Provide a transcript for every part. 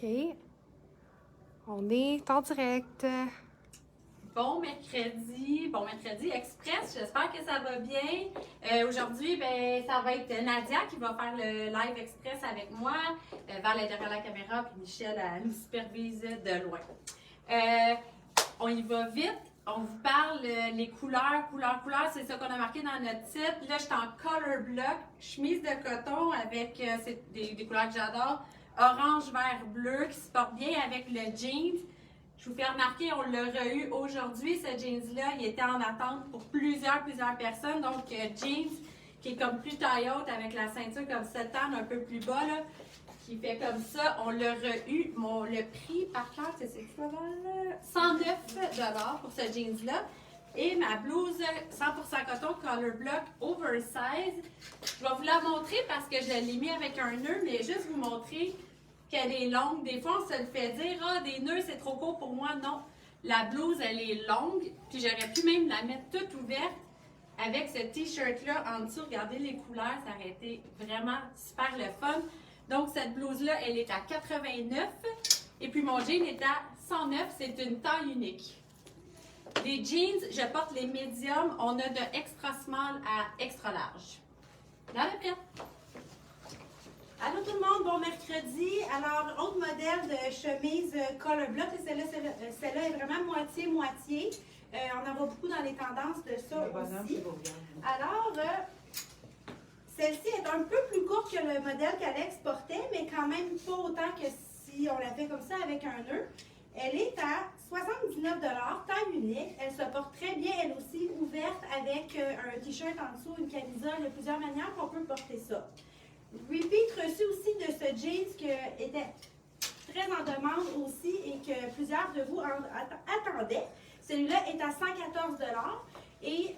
OK. On est en direct. Bon mercredi express, j'espère que ça va bien. Aujourd'hui, ben, ça va être Nadia qui va faire le live express avec moi vers l'intérieur de la caméra, puis Michel elle nous supervise de loin. On y va vite, on vous parle les couleurs, c'est ça qu'on a marqué dans notre titre. Là, je suis en color block, chemise de coton avec c'est des couleurs que j'adore, orange, vert, bleu, qui se porte bien avec le jeans. Je vous fais remarquer, on l'a eu aujourd'hui, ce jeans-là, il était en attente pour plusieurs personnes. Donc, jeans qui est comme plus taille haute avec la ceinture comme setane un peu plus bas, là, qui fait comme ça. On l'a eu. Le prix par cœur, c'est quoi, 109 $ pour ce jeans-là. Et ma blouse 100% coton color block oversize. Je vais vous la montrer parce que je l'ai mis avec un nœud, mais juste vous montrer qu'elle est longue. Des fois, on se le fait dire, ah, des nœuds, c'est trop court pour moi. Non, la blouse, elle est longue. Puis j'aurais pu même la mettre toute ouverte avec ce t-shirt-là en dessous. Regardez les couleurs, ça aurait été vraiment super le fun. Donc, cette blouse-là, elle est à 89. Et puis, mon jean est à 109. C'est une taille unique. Les jeans, je porte les médiums. On a de extra small à extra large. Dans le prêt. Allô tout le monde, bon mercredi. Alors, autre modèle de chemise color block. Celle-là est vraiment moitié-moitié. On en voit beaucoup dans les tendances de ça aussi. Alors, celle-ci est un peu plus courte que le modèle qu'Alex portait, mais quand même pas autant que si on la fait comme ça avec un nœud. Elle est à 79 $, taille unique. Elle se porte très bien, elle aussi, ouverte avec un t-shirt en dessous, une camisole. Il y a plusieurs manières qu'on peut porter ça. Repeat reçu aussi de ce jeans qui était très en demande aussi et que plusieurs de vous attendaient. Celui-là est à 114 $ et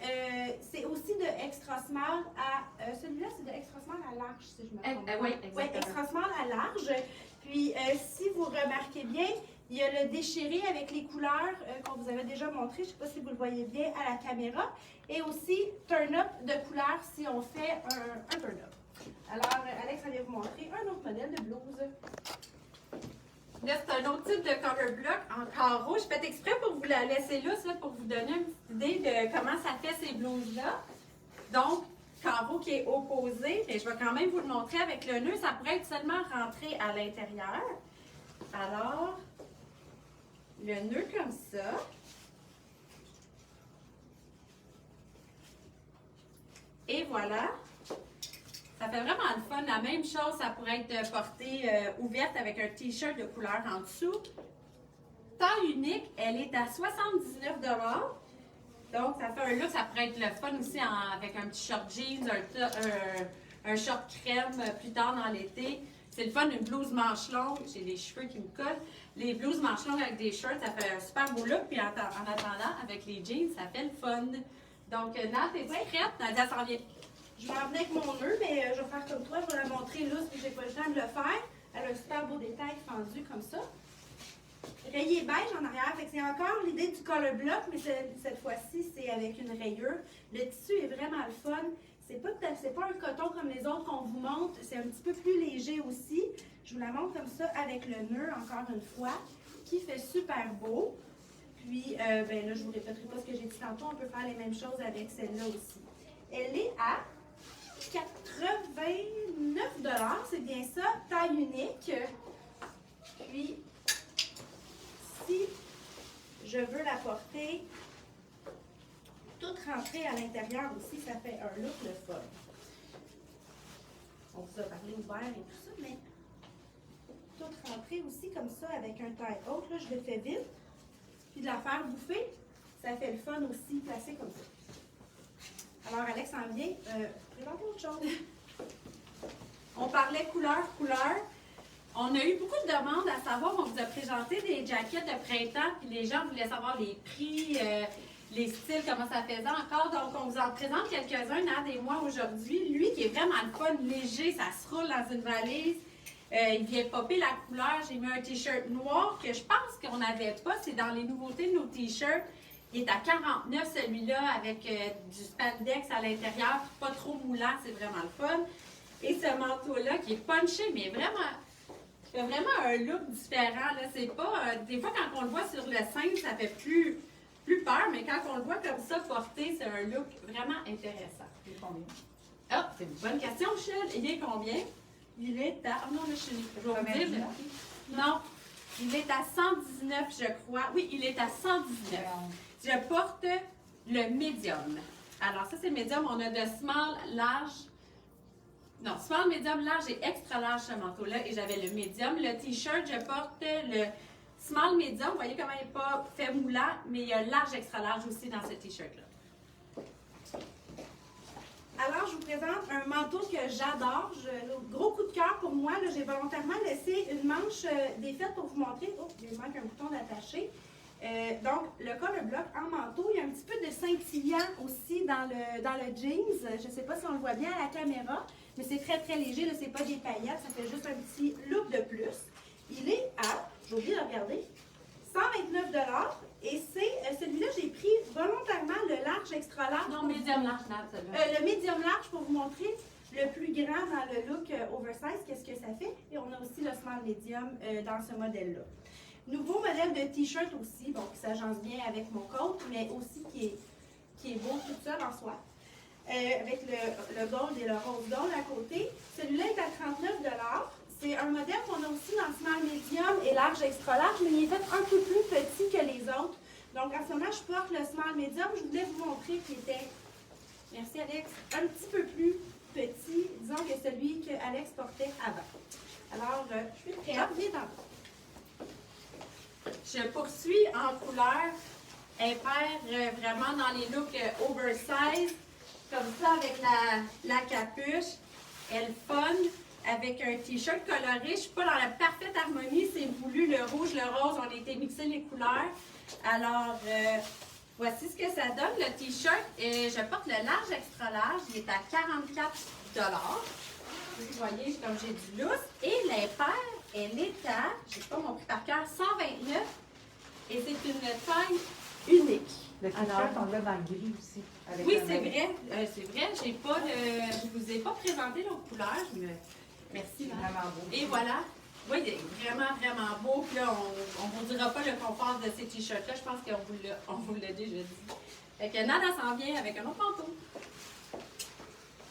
c'est aussi de extra small à... celui-là, c'est de extra small à large, si je me trompe pas. Oui, exactement. Ouais, extra small à large. Puis, si vous remarquez bien, il y a le déchiré avec les couleurs qu'on vous avait déjà montré. Je ne sais pas si vous le voyez bien à la caméra. Et aussi, turn-up de couleurs si on fait un turn-up. Alors, Alex allait vous montrer un autre modèle de blouse. Là, c'est un autre type de color block en carreau. Je fais exprès pour vous la laisser là, pour vous donner une petite idée de comment ça fait ces blouses-là. Donc, carreau qui est opposé, mais je vais quand même vous le montrer avec le nœud. Ça pourrait être seulement rentré à l'intérieur. Alors, le nœud comme ça. Et voilà. Ça fait vraiment le fun. La même chose, ça pourrait être porté ouverte avec un t-shirt de couleur en dessous. Taille unique, elle est à 79 $. Donc, ça fait un look. Ça pourrait être le fun aussi avec un petit short jeans, un short crème plus tard dans l'été. C'est le fun, une blouse manche longue. J'ai des cheveux qui me collent. Les blouses manches longues avec des shirts, ça fait un super beau look. Puis en attendant, avec les jeans, ça fait le fun. Donc, Nat, es-tu prête? Nadia s'en vient. Je vais en venir avec mon nœud, mais je vais faire comme toi. Je vais la montrer là, si j'ai pas le temps de le faire. Elle a un super beau détail fendu comme ça. Rayé beige en arrière. Fait que c'est encore l'idée du color block, mais cette fois-ci, c'est avec une rayure. Le tissu est vraiment le fun. C'est pas un coton comme les autres qu'on vous montre. C'est un petit peu plus léger aussi. Je vous la montre comme ça avec le nœud, encore une fois, qui fait super beau. Puis, ben là, je vous répéterai pas ce que j'ai dit tantôt. On peut faire les mêmes choses avec celle-là aussi. Elle est à 89 $, c'est bien ça, taille unique. Puis, si je veux la porter toute rentrée à l'intérieur aussi, ça fait un look le fun. On vous a parlé ouvert et tout ça, mais toute rentrée aussi comme ça avec un taille haute, là, je le fais vite. Puis de la faire bouffer, ça fait le fun aussi, placé comme ça. Alors, Alex en vient présenter autre chose. On parlait couleur. On a eu beaucoup de demandes à savoir, on vous a présenté des jackets de printemps, puis les gens voulaient savoir les prix, les styles, comment ça faisait encore. Donc, on vous en présente quelques-uns, Nad et moi, aujourd'hui. Lui, qui est vraiment le fun, léger, ça se roule dans une valise. Il vient popper la couleur. J'ai mis un t-shirt noir que je pense qu'on n'avait pas. C'est dans les nouveautés de nos t-shirts. Il est à 49 celui-là avec du spandex à l'intérieur, pas trop moulant, c'est vraiment le fun. Et ce manteau-là qui est punché, mais vraiment Il y a vraiment un look différent. Là. C'est pas, des fois, quand on le voit sur le sein, ça fait plus peur, mais quand on le voit comme ça porté, c'est un look vraiment intéressant. Il est combien? Ah, c'est une bonne question, Michel. Il est combien? Il est à. Oh non, là, je vais vous dire. Non, il est à 119, je crois. Oui, il est à 119. Je porte le médium. Alors, ça, c'est médium. On a de small, large. Non, small, médium, large et extra large ce manteau-là. Et j'avais le médium. Le t-shirt, je porte le small, médium. Vous voyez comment il n'est pas fait moulant, mais il y a large, extra large aussi dans ce t-shirt-là. Alors, je vous présente un manteau que j'adore. Gros coup de cœur pour moi. J'ai volontairement laissé une manche défaite pour vous montrer. Oh, il manque un bouton d'attaché. Donc, le color block en manteau. Il y a un petit peu de scintillant aussi dans le jeans. Je ne sais pas si on le voit bien à la caméra, mais c'est très, très léger. Ce n'est pas des paillettes. Ça fait juste un petit look de plus. Il est à, j'ai oublié de regarder, 129 $. Et c'est celui-là, j'ai pris volontairement le large extra large. Non, médium large, le medium large pour vous montrer le plus grand dans le look oversize, qu'est-ce que ça fait. Et on a aussi le small medium dans ce modèle-là. Nouveau modèle de t-shirt aussi, donc ça s'agence bien avec mon coat, mais aussi qui est beau tout seul en soi. Avec le gold et le rose gold à côté. Celui-là est à 39 $. C'est un modèle qu'on a aussi dans le small medium et large extra large, mais il est fait un peu plus petit que les autres. Donc, en ce moment, je porte le small medium. Je voulais vous montrer qu'il était, merci Alex, un petit peu plus petit, disons, que celui que Alex portait avant. Alors, je suis prête. Viens dans. Je poursuis en couleur impair, vraiment dans les looks oversize, comme ça avec la capuche. Elle fun. Avec un t-shirt coloré. Je ne suis pas dans la parfaite harmonie. C'est voulu le rouge, le rose. On a été mixer les couleurs. Alors, voici ce que ça donne. Le t-shirt, je porte le large extra large. Il est à 44 $. Vous voyez, comme j'ai du lousse. Et l'impair, elle est à, je ne sais pas mon prix par cœur, 129. Et c'est une taille unique. Le t-shirt, on l'a dans le gris aussi. Oui, c'est vrai. C'est vrai. Je ne vous ai pas présenté l'autre couleur. Merci. Vraiment beau. Et voilà. Oui, il est vraiment, vraiment beau. Puis là, on ne vous dira pas le confort de ces t-shirts-là. Je pense qu'on vous l'a déjà dit. Fait que Nada s'en vient avec un autre manteau.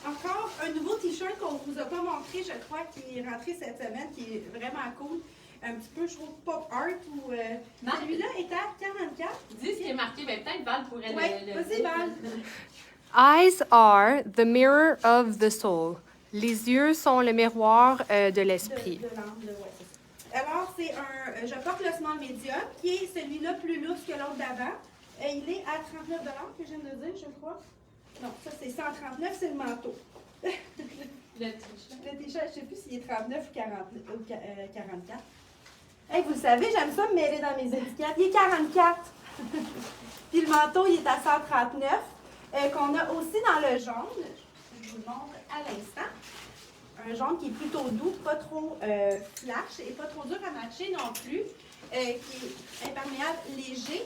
Encore un nouveau t-shirt qu'on ne vous a pas montré, je crois, qui est rentré cette semaine, qui est vraiment cool. Un petit peu, je trouve, pop art ou... celui-là est à 44. Dis ce qui est marqué. Ben, peut-être Val pourrait Oui, vas-y, Val. Eyes are the mirror of the soul. Les yeux sont le miroir de l'esprit. De l'angle, ouais, c'est ça. Alors, c'est je porte le small medium, qui est celui-là plus lousse que l'autre d'avant. Il est à 39 $ que je viens de dire, je crois. Non, ça c'est 139, c'est le manteau. Le t-shirt. Le t-shirt, je ne sais plus s'il est 39 ou 44. Hey, vous le savez, j'aime ça me mêler dans mes étiquettes. Il est 44. Puis le manteau, il est à 139. Qu'on a aussi dans le jaune. Je vous le montre à l'instant. Un jaune qui est plutôt doux, pas trop flash et pas trop dur à matcher non plus. Qui est imperméable, léger.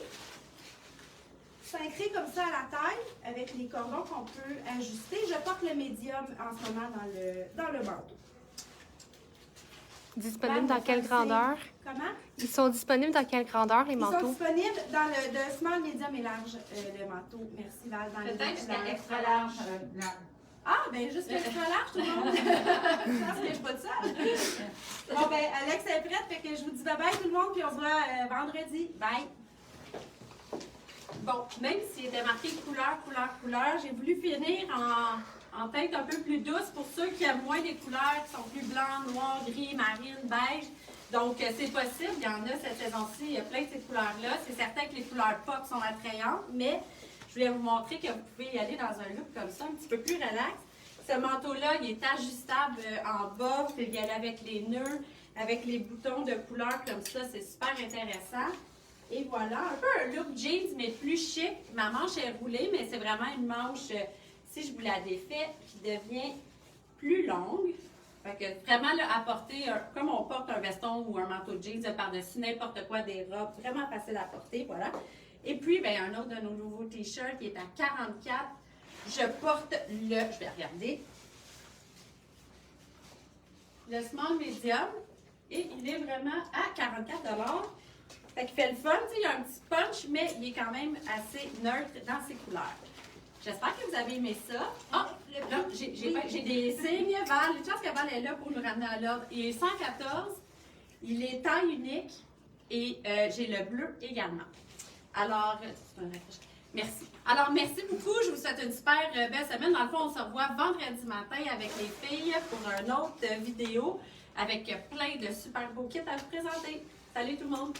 Cintré comme ça à la taille, avec les cordons qu'on peut ajuster. Je porte le médium en ce moment dans le manteau. Disponibles dans quelle grandeur? Comment? Ils sont disponibles dans quelle grandeur, les Ils sont manteaux? disponibles dans le small, medium et large, le manteau. Merci Val. Peut-être jusqu'à extra large. Ah, bien, juste extra large, tout le monde. Je pense que je suis pas de seule. Bon, ben, Alex est prête, fait que je vous dis bye bye tout le monde, puis on se voit vendredi. Bye. Bon, même s'il était marqué couleur, couleur, couleur, j'ai voulu finir en teinte un peu plus douce pour ceux qui aiment moins les couleurs qui sont plus blancs, noirs, gris, marine, beige. Donc, c'est possible. Il y en a cette saison-ci. Il y a plein de ces couleurs-là. C'est certain que les couleurs pop sont attrayantes, mais je voulais vous montrer que vous pouvez y aller dans un look comme ça, un petit peu plus relax. Ce manteau-là, il est ajustable en bas. Vous pouvez y aller avec les nœuds, avec les boutons de couleur comme ça. C'est super intéressant. Et voilà, un peu un look jeans, mais plus chic. Ma manche est roulée, mais c'est vraiment une manche, si je vous la défais, qui devient plus longue. Fait que vraiment, là, à porter, comme on porte un veston ou un manteau de jeans par-dessus n'importe quoi, des robes, vraiment facile à porter, voilà. Et puis, bien, un autre de nos nouveaux t-shirts qui est à 44. Je porte je vais regarder, le small medium. Et il est vraiment à 44 $. Fait qu'il fait le fun, tu sais, il y a un petit punch, mais il est quand même assez neutre dans ses couleurs. J'espère que vous avez aimé ça. Ah, là, j'ai des signes. Val, une chance que Val est là pour nous ramener à l'ordre. Il est 114, il est taille unique et j'ai le bleu également. Alors, merci. Alors, merci beaucoup. Je vous souhaite une super belle semaine. Dans le fond, on se revoit vendredi matin avec les filles pour une autre vidéo avec plein de super beaux kits à vous présenter. Salut tout le monde!